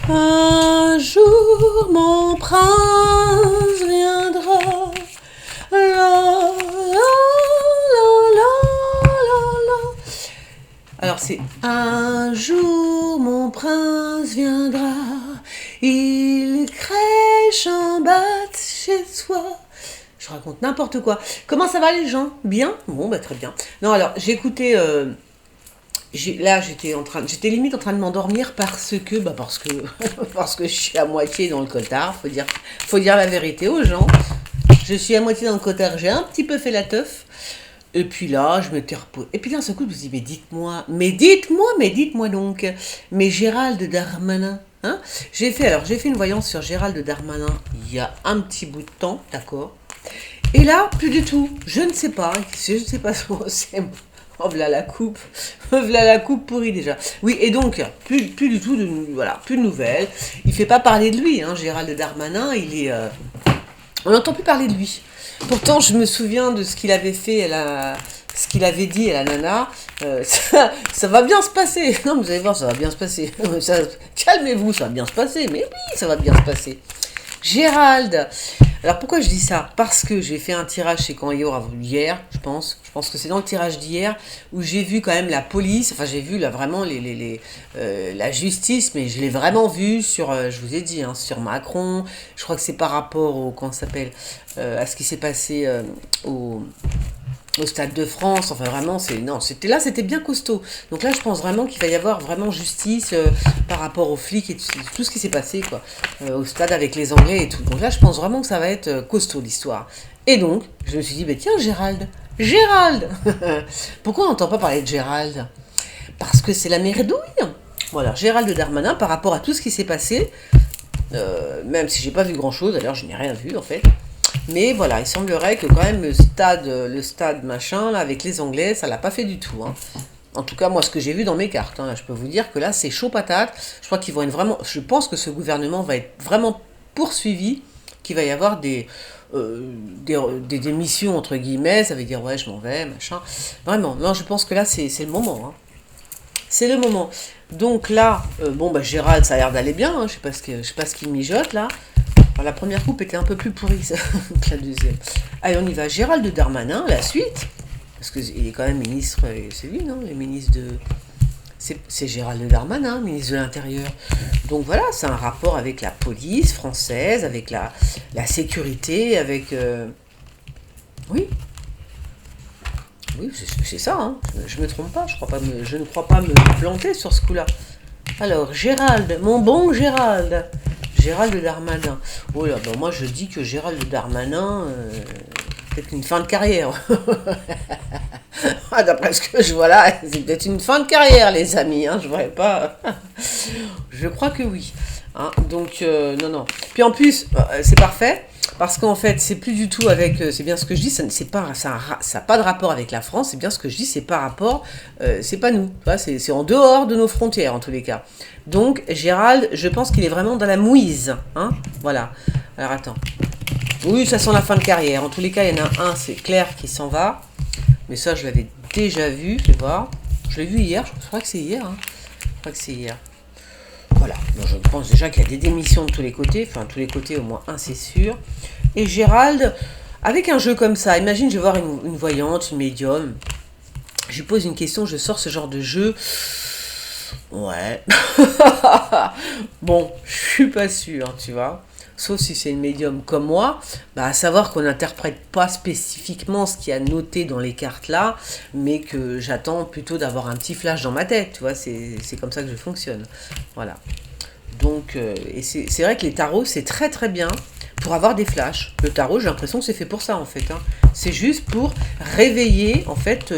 Un jour mon prince viendra. La, la, la, la, la. Alors c'est un jour mon prince viendra. Il crèche en bas de chez soi. Je raconte n'importe quoi. Comment ça va les gens? Bien? Bon, bah très bien. Non, alors j'ai écouté. Là, j'étais limite en train de m'endormir parce que je suis à moitié dans le cotard. Faut dire la vérité aux gens. Je suis à moitié dans le cotard. J'ai un petit peu fait la teuf. Et puis là, je m'étais reposée. Et puis là, d'un seul coup, je me suis dit, mais dites-moi donc. Mais Gérald Darmanin, hein? J'ai fait une voyance sur Gérald Darmanin il y a un petit bout de temps, d'accord. Et là, plus du tout. Je ne sais pas c'est. Oh, voilà la coupe pourrie déjà. Oui, et donc, plus du tout, voilà, plus de nouvelles. Il fait pas parler de lui, hein, Gérald Darmanin, on n'entend plus parler de lui. Pourtant, je me souviens de ce qu'il avait fait, ce qu'il avait dit à la nana. Ça va bien se passer. Non, vous allez voir, ça va bien se passer. Calmez-vous, ça va bien se passer. Mais oui, ça va bien se passer. Gérald. Alors pourquoi je dis ça? Parce que j'ai fait un tirage chez Canyor hier, je pense. Je pense que c'est dans le tirage d'hier où j'ai vu quand même la police. Enfin, j'ai vu là vraiment la justice, mais je l'ai vraiment vu sur, je vous ai dit, hein, sur Macron. Je crois que c'est par rapport au, comment ça s'appelle, à ce qui s'est passé au Stade de France. Enfin vraiment, c'était bien costaud. Donc là, je pense vraiment qu'il va y avoir vraiment justice par rapport aux flics et tout ce qui s'est passé quoi, au stade avec les Anglais et tout. Donc là, je pense vraiment que ça va être costaud l'histoire. Et donc, je me suis dit, bah, tiens, Gérald. Pourquoi on n'entend pas parler de Gérald? Parce que c'est la méridouille. Voilà, Gérald Darmanin, par rapport à tout ce qui s'est passé, même si j'ai pas vu grand chose, d'ailleurs je n'ai rien vu en fait. Mais voilà, il semblerait que quand même le stade machin, là, avec les Anglais, ça l'a pas fait du tout. Hein. En tout cas, moi, ce que j'ai vu dans mes cartes, hein, là, je peux vous dire que là, c'est chaud patate. Je crois qu'ils vont être vraiment. Je pense que ce gouvernement va être vraiment poursuivi, qu'il va y avoir des démissions, entre guillemets. Ça veut dire, ouais, je m'en vais, machin. Vraiment, non, je pense que là, c'est le moment. Hein. C'est le moment. Donc là, bon, bah, Gérald, ça a l'air d'aller bien. Hein, je sais pas ce qu'il mijote là. Alors, la première coupe était un peu plus pourrie que la deuxième. Allez, on y va. Gérald Darmanin, la suite. Parce qu'il est quand même ministre, c'est lui, non? Le ministre de. C'est Gérald Darmanin, ministre de l'Intérieur. Donc voilà, c'est un rapport avec la police française, avec la sécurité, avec. Oui, oui, c'est ça, hein. Je me trompe pas, je ne crois pas me planter sur ce coup-là. Alors, Gérald, mon bon Gérald. Gérald Darmanin. Oh là, ben moi je dis que Gérald Darmanin, peut-être une fin de carrière. Ah, d'après ce que je vois là, c'est peut-être une fin de carrière, les amis. Hein, je ne pas. Je crois que oui. Hein, donc, non, non. Puis en plus, c'est parfait. Parce qu'en fait, c'est plus du tout avec. C'est bien ce que je dis, ça n'a pas de rapport avec la France, c'est bien ce que je dis, c'est par rapport. C'est pas nous. C'est en dehors de nos frontières, en tous les cas. Donc, Gérald, je pense qu'il est vraiment dans la mouise. Hein, voilà. Alors, attends. Oui, ça sent la fin de carrière. En tous les cas, il y en a un, c'est Claire qui s'en va. Mais ça, je l'avais déjà vu, je vais voir. Je l'ai vu hier, je crois que c'est hier. Hein. Je crois que c'est hier. Voilà, donc je pense déjà qu'il y a des démissions de tous les côtés, enfin tous les côtés au moins un c'est sûr. Et Gérald, avec un jeu comme ça, imagine je vais voir une voyante, une médium, je lui pose une question, je sors ce genre de jeu. Ouais. Bon, je suis pas sûr, tu vois. Sauf si c'est une médium comme moi, bah à savoir qu'on n'interprète pas spécifiquement ce qu'il y a noté dans les cartes là, mais que j'attends plutôt d'avoir un petit flash dans ma tête, tu vois, c'est comme ça que je fonctionne. Voilà. Donc, et c'est vrai que les tarots, c'est très très bien pour avoir des flashs. Le tarot, j'ai l'impression que c'est fait pour ça en fait. Hein. C'est juste pour réveiller en fait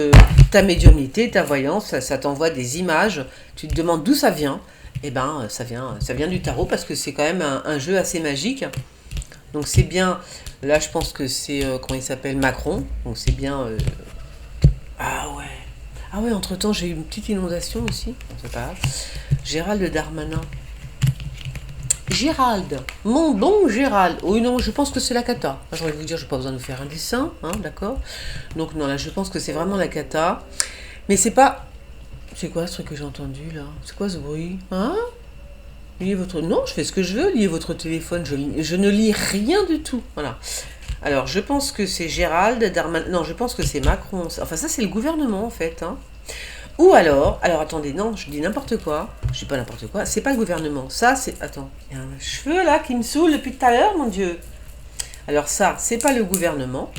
ta médiumnité, ta voyance, ça t'envoie des images, tu te demandes d'où ça vient. Eh ben, ça vient du tarot parce que c'est quand même un jeu assez magique. Donc c'est bien, là je pense que c'est, comment il s'appelle, Macron. Donc c'est bien... Ah ouais. Ah ouais, entre-temps j'ai eu une petite inondation aussi. C'est pas grave. Gérald Darmanin. Gérald, mon bon Gérald. Oui, non, je pense que c'est la cata. Je vais vous dire, je n'ai pas besoin de faire un dessin, hein, d'accord. Donc non, là je pense que c'est vraiment la cata. Mais c'est pas... C'est quoi ce truc que j'ai entendu là? C'est quoi ce bruit? Hein? Liez votre... Non, je fais ce que je veux, liez votre téléphone, je ne lis rien du tout. Voilà. Alors, je pense que c'est Gérald Darmanin. Non, je pense que c'est Macron. Enfin, ça, c'est le gouvernement, en fait. Hein. Ou alors attendez, non, je dis n'importe quoi. Je dis pas n'importe quoi. C'est pas le gouvernement. Ça, c'est. Attends, il y a un cheveu là qui me saoule depuis tout à l'heure, mon Dieu. Alors, ça, c'est pas le gouvernement.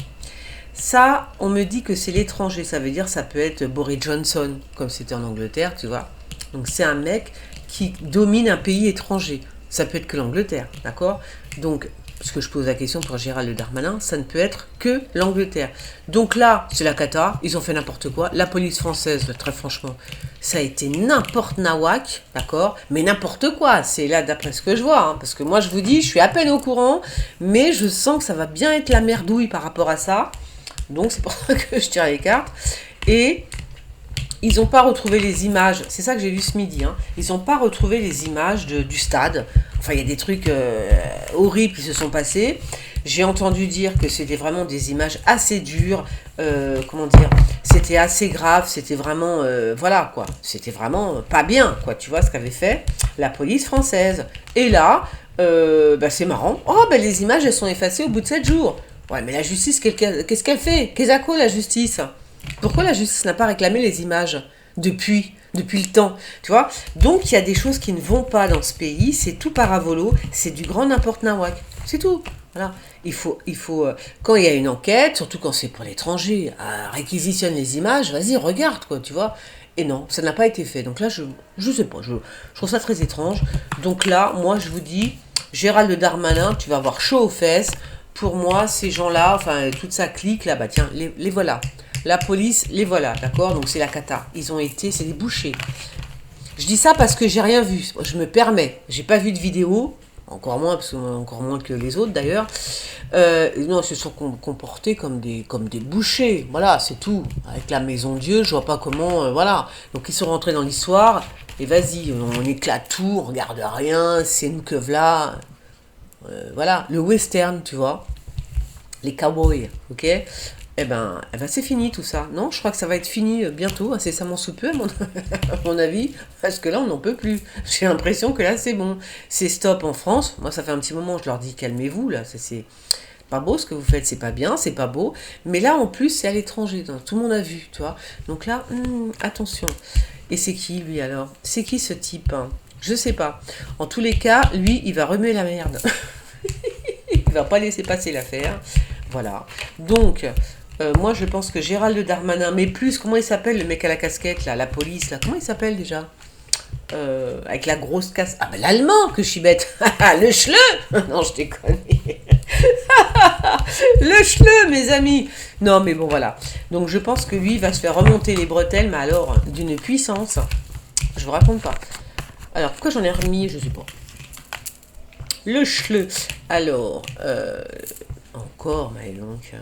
Ça, on me dit que c'est l'étranger. Ça veut dire ça peut être Boris Johnson, comme c'était en Angleterre, tu vois. Donc, c'est un mec qui domine un pays étranger. Ça peut être que l'Angleterre, d'accord? Donc, parce que je pose la question pour Gérald Darmanin, ça ne peut être que l'Angleterre. Donc là, c'est la cata, ils ont fait n'importe quoi. La police française, très franchement, ça a été n'importe nawak, d'accord? Mais n'importe quoi, c'est là d'après ce que je vois, hein, parce que moi je vous dis, je suis à peine au courant, mais je sens que ça va bien être la merdouille par rapport à ça. Donc c'est pour ça que je tire les cartes. Et ils n'ont pas retrouvé les images, c'est ça que j'ai vu ce midi, hein. Ils n'ont pas retrouvé les images du stade. Enfin, il y a des trucs horribles qui se sont passés. J'ai entendu dire que c'était vraiment des images assez dures, comment dire, c'était assez grave, c'était vraiment, voilà quoi, c'était vraiment pas bien, quoi, tu vois ce qu'avait fait la police française. Et là, c'est marrant, oh, les images, elles sont effacées au bout de 7 jours. Ouais, mais la justice, qu'est-ce qu'elle fait? Qu'est-ce qu'elle fait, la justice? Pourquoi la justice n'a pas réclamé les images depuis le temps, tu vois? Donc il y a des choses qui ne vont pas dans ce pays, c'est tout paravolo, c'est du grand n'importe nawak, c'est tout. Voilà. Il faut quand il y a une enquête, surtout quand c'est pour l'étranger, réquisitionne les images, vas-y, regarde, quoi, tu vois? Et non, ça n'a pas été fait. Donc là, je sais pas, je trouve ça très étrange. Donc là, moi, je vous dis, Gérald Darmanin, tu vas avoir chaud aux fesses. Pour moi, ces gens-là, enfin, toute sa clique, là, bah tiens, les voilà. La police, les voilà, d'accord? Donc c'est la cata. Ils ont été, c'est des bouchers. Je dis ça parce que j'ai rien vu. Je me permets. J'ai pas vu de vidéo, encore moins, encore moins que les autres d'ailleurs. Non, ils se sont comportés comme des bouchers. Voilà, c'est tout. Avec la Maison Dieu, je vois pas comment. Voilà. Donc ils sont rentrés dans l'histoire. Et vas-y, on éclate tout, on regarde rien. C'est nous que voilà. Voilà, le western, tu vois. Les cowboys, ok? Eh ben, c'est fini tout ça. Non, je crois que ça va être fini bientôt, incessamment sous peu, à mon avis, parce que là, on n'en peut plus. J'ai l'impression que là, c'est bon. C'est stop en France. Moi, ça fait un petit moment, je leur dis, calmez-vous, là, c'est pas beau ce que vous faites, c'est pas bien, c'est pas beau. Mais là, en plus, c'est à l'étranger, tout le monde a vu, tu vois. Donc là, attention. Et c'est qui, lui, alors? C'est qui, ce type, hein? Je sais pas. En tous les cas, lui, il va remuer la merde. Il va pas laisser passer l'affaire. Voilà. Donc... moi, je pense que Gérald Darmanin, mais plus, comment il s'appelle le mec à la casquette, là, la police, là, comment il s'appelle déjà? Avec la grosse casquette. Ah, l'allemand, que je suis bête. Le schleu. Non, je déconne. Le schleu, mes amis. Non, mais bon, voilà. Donc, je pense que lui va se faire remonter les bretelles, mais alors, d'une puissance. Je vous raconte pas. Alors, pourquoi j'en ai remis? Je sais pas. Le schleu. Alors, encore, mais donc...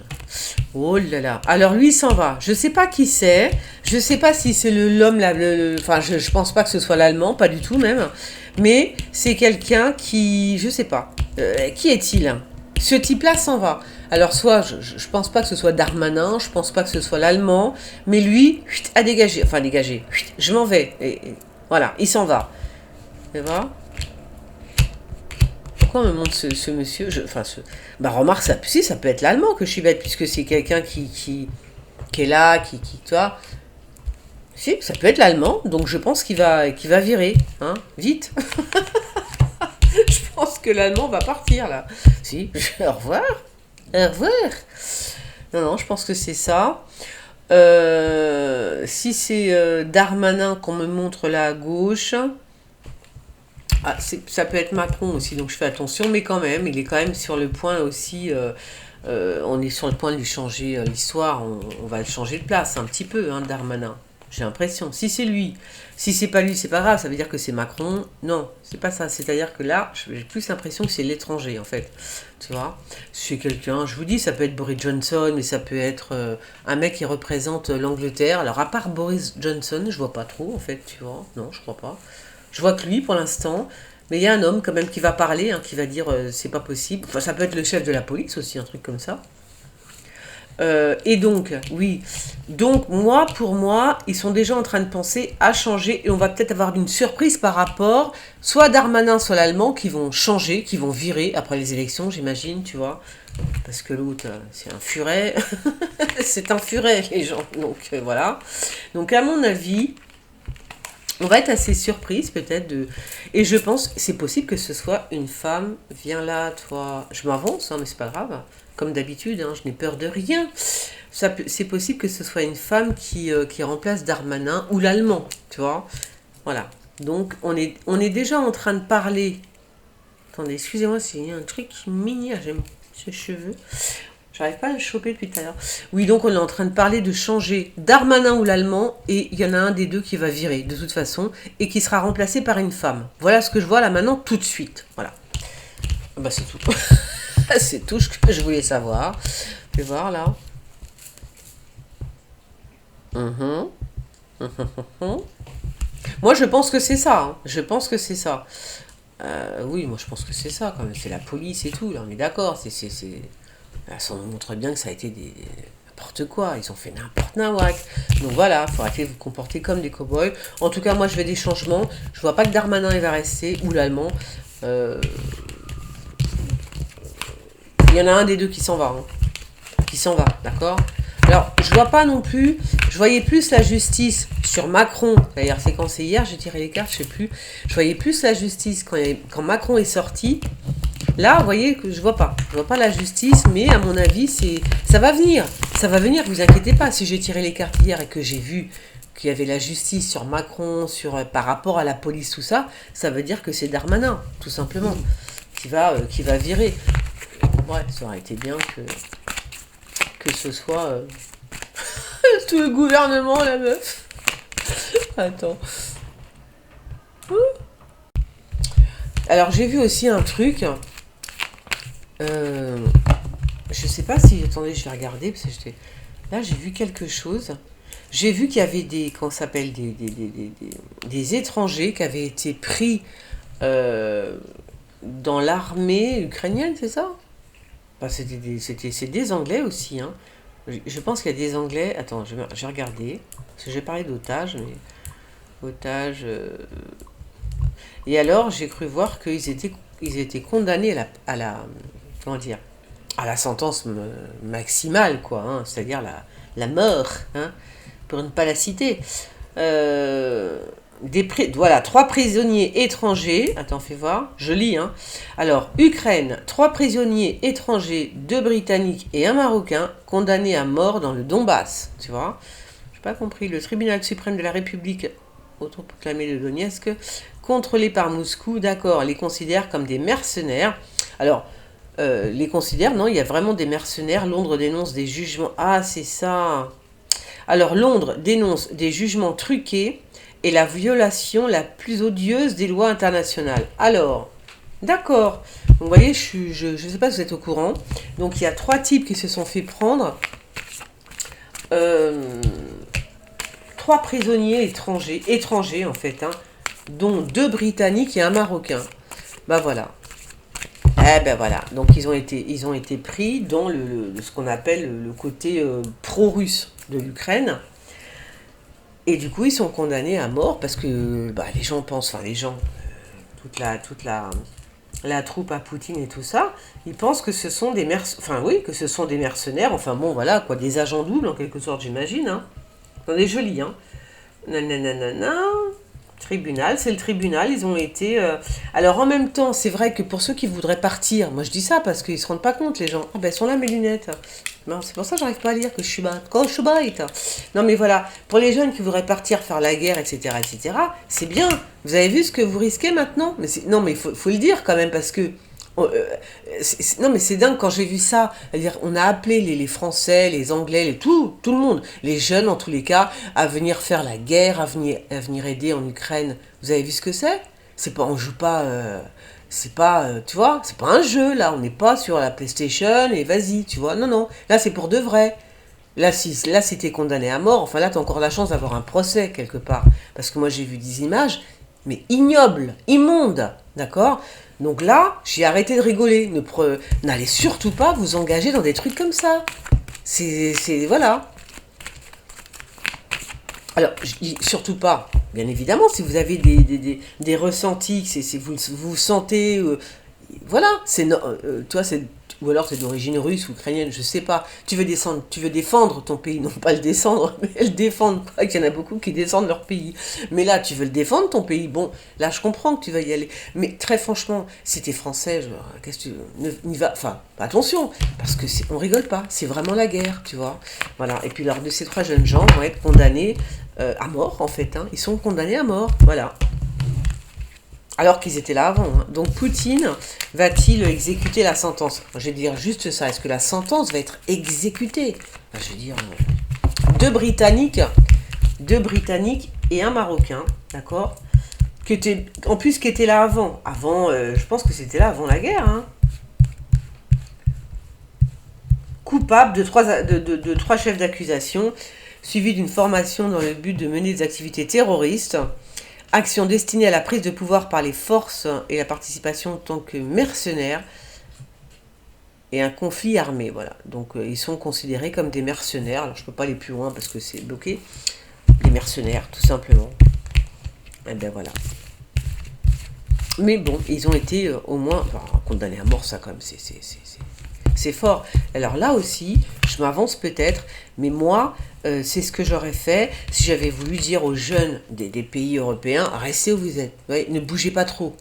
Oh là là. Alors lui, il s'en va. Je sais pas qui c'est. Je sais pas si c'est l'homme là. Enfin, je pense pas que ce soit l'allemand, pas du tout même. Mais c'est quelqu'un qui, je sais pas. Qui est-il? Ce type-là s'en va. Alors soit, je pense pas que ce soit Darmanin, je pense pas que ce soit l'allemand, mais lui, a dégagé. Enfin, dégagé. Je m'en vais. Et voilà, il s'en va. Tu vois? Pourquoi on me montre ce monsieur? Remarque, ça peut être l'allemand que je suis bête, puisque c'est quelqu'un qui est là, qui toi. Si, ça peut être l'allemand, donc je pense qu'il va virer, hein, vite. Je pense que l'allemand va partir, là. Si, au revoir. Au revoir. Non, je pense que c'est ça. Si c'est Darmanin qu'on me montre là à gauche... Ah, ça peut être Macron aussi, donc je fais attention, mais quand même, il est quand même sur le point aussi, on est sur le point de lui changer l'histoire, on va le changer de place un petit peu, hein, Darmanin, j'ai l'impression. Si c'est lui, si c'est pas lui, c'est pas grave, ça veut dire que c'est Macron. Non, c'est pas ça, c'est-à-dire que là, j'ai plus l'impression que c'est l'étranger, en fait, tu vois. C'est quelqu'un, je vous dis, ça peut être Boris Johnson, mais ça peut être un mec qui représente l'Angleterre. Alors, à part Boris Johnson, je vois pas trop, en fait, tu vois, non, je crois pas. Je vois que lui, pour l'instant, mais il y a un homme quand même qui va parler, hein, qui va dire c'est pas possible. Enfin, ça peut être le chef de la police aussi, un truc comme ça. Et donc, oui. Donc, moi, pour moi, ils sont déjà en train de penser à changer et on va peut-être avoir une surprise par rapport soit à Darmanin, soit à l'Allemand qui vont changer, qui vont virer après les élections, j'imagine, tu vois. Parce que l'autre, c'est un furet. C'est un furet, les gens. Donc, voilà. Donc, à mon avis, on va être assez surprise peut-être de... Et je pense que c'est possible que ce soit une femme. Viens là, toi. Je m'avance, hein, mais c'est pas grave. Comme d'habitude, hein, je n'ai peur de rien. C'est possible que ce soit une femme qui remplace Darmanin ou l'Allemand, tu vois. Voilà. Donc, on est déjà en train de parler. Attendez, excusez-moi, c'est un truc mini. J'aime ces cheveux. J'arrive pas à le choper depuis tout à l'heure. Oui, donc on est en train de parler de changer Darmanin ou l'Allemand, et il y en a un des deux qui va virer, de toute façon, et qui sera remplacé par une femme. Voilà ce que je vois là maintenant, tout de suite. Voilà. Bah c'est tout. C'est tout ce que je voulais savoir. Je vais voir là. Mhm. Mhm. Moi je pense que c'est ça. Hein. Je pense que c'est ça. Oui, moi je pense que c'est ça quand même. C'est la police et tout, là on est d'accord. Là, ça nous montre bien que ça a été n'importe quoi, ils ont fait n'importe nawak. Donc voilà, il faut arrêter de vous comporter comme des cow-boys. En tout cas, moi je veux des changements. Je vois pas que Darmanin il va rester, ou l'Allemand. Il y en a un des deux qui s'en va. Hein. Qui s'en va, d'accord. Alors, je vois pas non plus, je voyais plus la justice sur Macron. D'ailleurs, c'est quand c'est hier, j'ai tiré les cartes, je sais plus. Je voyais plus la justice quand Macron est sorti. Là, vous voyez que je vois pas la justice, mais à mon avis, ça va venir. Ça va venir, vous inquiétez pas. Si j'ai tiré les cartes hier et que j'ai vu qu'il y avait la justice sur Macron, par rapport à la police, tout ça, ça veut dire que c'est Darmanin, tout simplement, qui va virer. Ouais, ça aurait été bien que ce soit tout le gouvernement, la meuf. Attends. Alors, j'ai vu aussi un truc. Je sais pas si... Attendez, je vais regarder, parce que là, j'ai vu quelque chose. J'ai vu qu'il y avait comment ça s'appelle, des étrangers qui avaient été pris dans l'armée ukrainienne, c'est ça? Enfin, c'est des Anglais aussi, hein. Je pense qu'il y a des Anglais... Attends, je vais regarder. Parce que j'ai parlé d'otages, mais... Otages... Et alors, j'ai cru voir qu'ils étaient condamnés comment dire, à la sentence maximale, quoi, hein, c'est-à-dire la mort, hein, pour ne pas la citer. Voilà, 3 prisonniers étrangers. Attends, fais voir. Je lis, hein. Alors, Ukraine, 3 prisonniers étrangers, 2 Britanniques et un Marocain, condamnés à mort dans le Donbass. Tu vois? Je n'ai pas compris. Le tribunal suprême de la République autoproclamé de Donetsk, contrôlé par Moscou, d'accord, les considère comme des mercenaires. Alors, les considère, non, il y a vraiment des mercenaires. Londres dénonce des jugements. Ah, c'est ça. Alors, Londres dénonce des jugements truqués et la violation la plus odieuse des lois internationales. Alors, d'accord. Vous voyez, je ne sais pas si vous êtes au courant. Donc, il y a 3 types qui se sont fait prendre. 3 prisonniers étrangers en fait, hein, dont 2 Britanniques et un Marocain. Bah voilà. Eh ben voilà. Donc ils ont été pris dans ce qu'on appelle le côté pro-russe de l'Ukraine. Et du coup, ils sont condamnés à mort parce que les gens pensent, enfin les gens, toute la troupe à Poutine et tout ça, ils pensent que ce sont des mercenaires, enfin bon voilà quoi, des agents doubles en quelque sorte, j'imagine, hein. Attendez, je lis, hein. Nanana. Tribunal, c'est le tribunal, ils ont été... Alors en même temps, c'est vrai que pour ceux qui voudraient partir, moi je dis ça parce qu'ils se rendent pas compte, les gens. Ah ben, sont là mes lunettes. Non, c'est pour ça que j'arrive pas à lire que je suis bête. Quand je suis bête. Non mais voilà, pour les jeunes qui voudraient partir faire la guerre, etc., c'est bien. Vous avez vu ce que vous risquez maintenant? Non mais il faut le dire quand même parce que... non mais c'est dingue quand j'ai vu ça, c'est-à-dire on a appelé les Français, les Anglais, tout le monde, les jeunes en tous les cas, à venir faire la guerre, à venir aider en Ukraine. Vous avez vu ce que c'est? C'est pas, on joue pas, c'est pas, tu vois, c'est pas un jeu là, on n'est pas sur la PlayStation et vas-y, tu vois, non, là c'est pour de vrai. Là, si t'es condamné à mort, enfin là t'as encore la chance d'avoir un procès quelque part, parce que moi j'ai vu des images, mais ignobles, immondes, d'accord? Donc là, j'ai arrêté de rigoler. N'allez surtout pas vous engager dans des trucs comme ça. Voilà. Alors, je dis surtout pas, bien évidemment, si vous avez des ressentis, vous sentez, voilà, toi, ou alors c'est d'origine russe ou ukrainienne, je sais pas. Tu veux défendre ton pays, non pas le descendre, mais le défendre. Quoi, qu'il y en a beaucoup qui descendent leur pays. Mais là, tu veux le défendre ton pays. Bon, là, je comprends que tu vas y aller. Mais très franchement, si t'es français, qu'est-ce que tu n'y va, enfin, attention, parce que on rigole pas. C'est vraiment la guerre, tu vois. Voilà. Et puis, alors, de ces 3 jeunes gens vont être condamnés à mort, en fait. Hein. Ils sont condamnés à mort. Voilà. Alors qu'ils étaient là avant. Hein. Donc Poutine va-t-il exécuter la sentence? Je vais dire juste ça. Est-ce que la sentence va être exécutée? Je vais dire deux Britanniques et un Marocain, d'accord? En plus qui étaient là avant. Je pense que c'était là avant la guerre. Hein. Coupables de 3 chefs d'accusation, suivis d'une formation dans le but de mener des activités terroristes. Action destinée à la prise de pouvoir par les forces et la participation en tant que mercenaires et un conflit armé. Voilà. Donc ils sont considérés comme des mercenaires. Alors je ne peux pas aller plus loin parce que c'est bloqué. Des mercenaires, tout simplement. Et bien voilà. Mais bon, ils ont été au moins condamnés à mort, ça quand même, c'est fort. Alors là aussi, je m'avance peut-être, mais moi, c'est ce que j'aurais fait si j'avais voulu dire aux jeunes des pays européens, restez où vous êtes, ouais, ne bougez pas trop,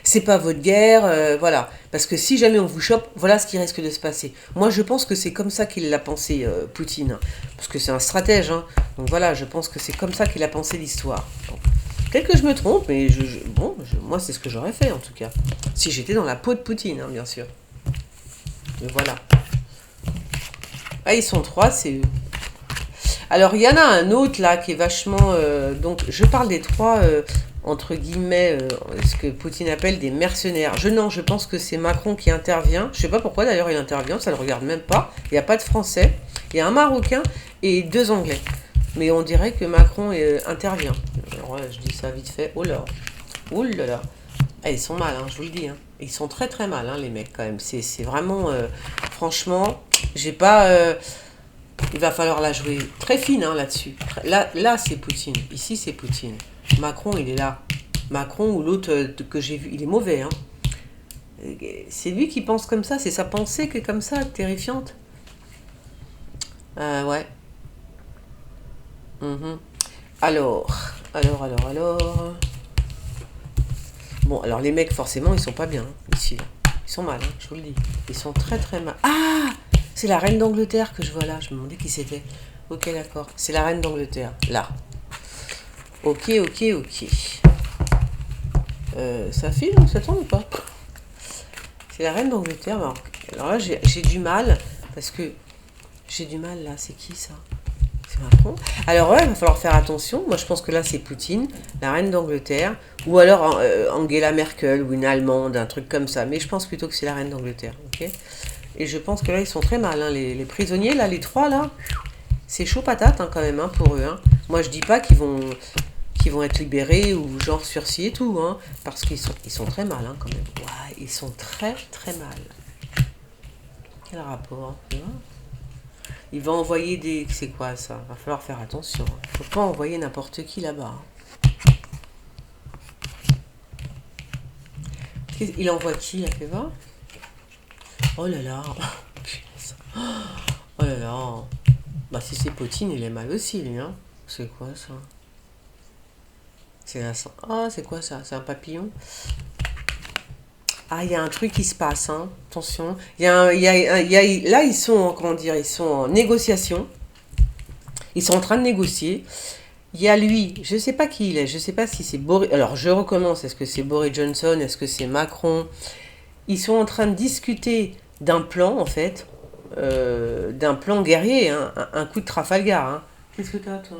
c'est pas votre guerre, voilà. Parce que si jamais on vous chope, voilà ce qui risque de se passer. Moi, je pense que c'est comme ça qu'il l'a pensé, Poutine, parce que c'est un stratège, hein. Donc voilà, je pense que c'est comme ça qu'il a pensé l'histoire. Donc, peut-être que je me trompe, mais moi, c'est ce que j'aurais fait, en tout cas. Si j'étais dans la peau de Poutine, hein, bien sûr. Mais voilà. Ah, ils sont 3, c'est eux. Alors, il y en a un autre, là, qui est vachement... donc, je parle des 3, entre guillemets, ce que Poutine appelle des mercenaires. Je pense que c'est Macron qui intervient. Je sais pas pourquoi, d'ailleurs, il intervient. Ça ne le regarde même pas. Il n'y a pas de Français. Il y a un Marocain et 2 Anglais. Mais on dirait que Macron intervient. Alors, ouais, je dis ça vite fait. Oh là. Oh là là. Ah, ils sont mal, hein, je vous le dis. Hein. Ils sont très très mal, hein, les mecs, quand même. C'est vraiment... franchement, j'ai pas... il va falloir la jouer très fine, hein, là-dessus. Là, c'est Poutine. Ici, c'est Poutine. Macron, il est là. Macron ou l'autre que j'ai vu, il est mauvais. Hein. C'est lui qui pense comme ça. C'est sa pensée qui est comme ça, terrifiante. Ouais. Alors... Bon, alors les mecs, forcément, ils sont pas bien, hein, ici. Là. Ils sont mal, hein, je vous le dis. Ils sont très très mal. Ah, c'est la reine d'Angleterre que je vois là. Je me demandais qui c'était. Ok, d'accord. C'est la reine d'Angleterre, là. Ok. Ça file, ça tourne ou pas? C'est la reine d'Angleterre. Alors là, j'ai du mal. Parce que j'ai du mal, là. C'est qui, ça? C'est Macron. Alors ouais, il va falloir faire attention. Moi, je pense que là, c'est Poutine, la reine d'Angleterre, ou alors Angela Merkel, ou une Allemande, un truc comme ça. Mais je pense plutôt que c'est la reine d'Angleterre, ok? Et je pense que là, ils sont très mal, hein, les prisonniers, là, les 3, là. C'est chaud patate, hein, quand même, hein, pour eux. Hein. Moi, je dis pas qu'ils vont être libérés, ou genre sursis et tout, hein, parce qu'ils sont très mal, hein, quand même. Ouais, ils sont très, très mal. Quel rapport, tu vois? Il va envoyer des... C'est quoi ça? Va falloir faire attention. Faut pas envoyer n'importe qui là-bas. Il envoie qui, là, Kéva? Oh là là. Oh là là. Bah si c'est Poutine, il est mal aussi, lui, hein. C'est quoi ça? C'est la... Ah, c'est quoi ça? C'est un papillon? Ah, il y a un truc qui se passe, hein. Attention. Là, ils sont, comment dire, ils sont en négociation. Ils sont en train de négocier. Il y a lui, je ne sais pas qui il est, je ne sais pas si c'est Boris... Alors, je recommence, est-ce que c'est Boris Johnson, est-ce que c'est Macron? Ils sont en train de discuter d'un plan, en fait, d'un plan guerrier, hein, un coup de Trafalgar. Hein. Qu'est-ce que t'as, toi?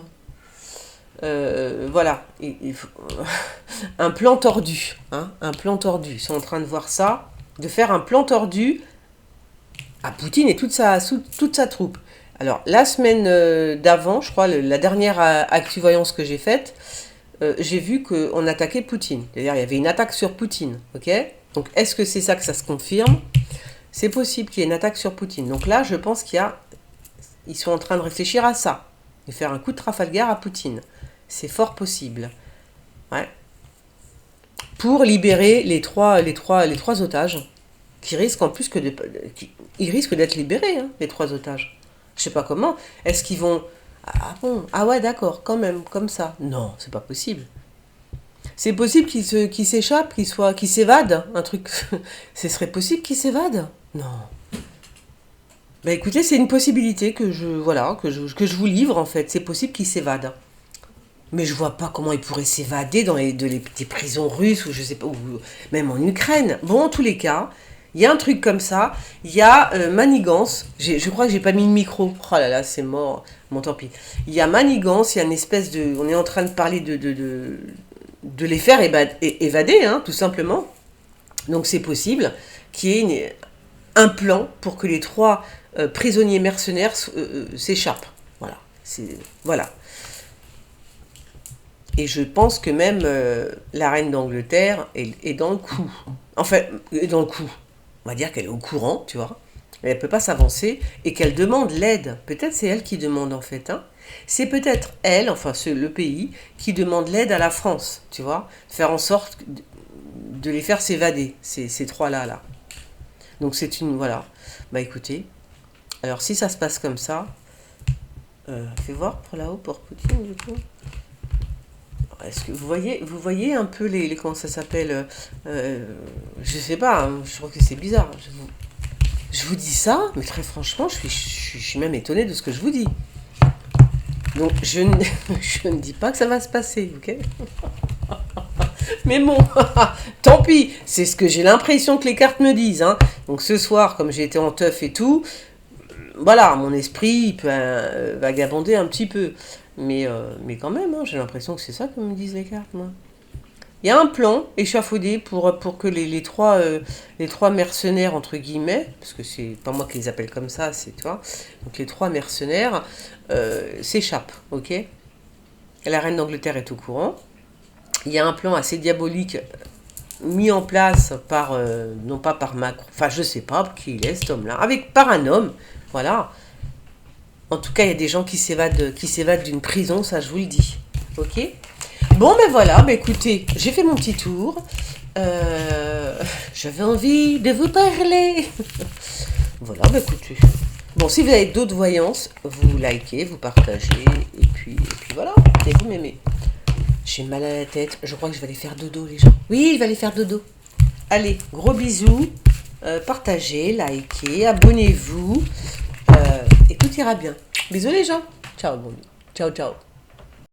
Voilà, il faut... un plan tordu, hein, un plan tordu. Ils sont en train de voir ça, de faire un plan tordu à Poutine et toute sa troupe. Alors, la semaine d'avant, je crois, la dernière actu-voyance que j'ai faite, j'ai vu qu'on attaquait Poutine. C'est-à-dire, il y avait une attaque sur Poutine, ok? Donc, est-ce que c'est ça que ça se confirme? C'est possible qu'il y ait une attaque sur Poutine. Donc là, je pense qu'il y a ils sont en train de réfléchir à ça. De faire un coup de Trafalgar à Poutine. C'est fort possible. Ouais. Pour libérer les trois otages, qui risquent en plus ils risquent d'être libérés, hein, les 3 otages. Je sais pas comment. Est-ce qu'ils vont... Ah bon? Ah ouais, d'accord, quand même, comme ça. Non, c'est pas possible. C'est possible qu'ils s'échappent, qu'ils s'évadent, un truc... Ce serait possible qu'ils s'évadent? Non. Bah écoutez, c'est une possibilité que je vous livre, en fait. C'est possible qu'ils s'évadent. Mais je vois pas comment ils pourraient s'évader dans des prisons russes, ou je sais pas, ou même en Ukraine. Bon, en tous les cas, il y a un truc comme ça. Il y a manigance. Je crois que j'ai pas mis le micro. Oh là là, c'est mort. Bon, tant pis. Il y a manigance, il y a une espèce de... On est en train de parler de les faire évader, hein, tout simplement. Donc c'est possible qu'il y ait un plan pour que les 3 prisonniers mercenaires s'échappent. Voilà. Voilà. Et je pense que même la reine d'Angleterre est dans le coup. Enfin, dans le coup. On va dire qu'elle est au courant, tu vois. Elle ne peut pas s'avancer et qu'elle demande l'aide. Peut-être c'est elle qui demande en fait. Hein. C'est peut-être elle, enfin le pays, qui demande l'aide à la France, tu vois. Faire en sorte de les faire s'évader, ces 3-là. Là. Donc c'est une... Voilà. Bah écoutez, alors si ça se passe comme ça, fais voir pour là-haut, pour Poutine du coup. Est-ce que vous voyez un peu les comment ça s'appelle je sais pas, hein, je trouve que c'est bizarre. Je vous dis ça, mais très franchement, je suis même étonnée de ce que je vous dis. Donc, je ne dis pas que ça va se passer, ok? Mais bon, tant pis, c'est ce que j'ai l'impression que les cartes me disent. Hein. Donc ce soir, comme j'ai été en teuf et tout, voilà, mon esprit il peut vagabonder un petit peu. Mais quand même, hein, j'ai l'impression que c'est ça que me disent les cartes, moi. Il y a un plan échafaudé pour que les 3 mercenaires, entre guillemets, parce que c'est pas moi qui les appelle comme ça, c'est toi, donc les 3 mercenaires s'échappent, ok? La reine d'Angleterre est au courant. Il y a un plan assez diabolique mis en place par, non pas par Macron, enfin je sais pas qui il est cet homme-là, par un homme, voilà. En tout cas, il y a des gens qui s'évadent d'une prison, ça je vous le dis, ok? Bon, ben voilà, ben écoutez, j'ai fait mon petit tour. J'avais envie de vous parler. Voilà, ben écoutez. Bon, si vous avez d'autres voyances, vous likez, vous partagez, et puis voilà, et vous m'aimez. J'ai mal à la tête, je crois que je vais aller faire dodo, les gens. Oui, je vais aller faire dodo. Allez, gros bisous, partagez, likez, abonnez-vous, et tout ira bien. Bisous les gens. Ciao, bon. Ciao, ciao.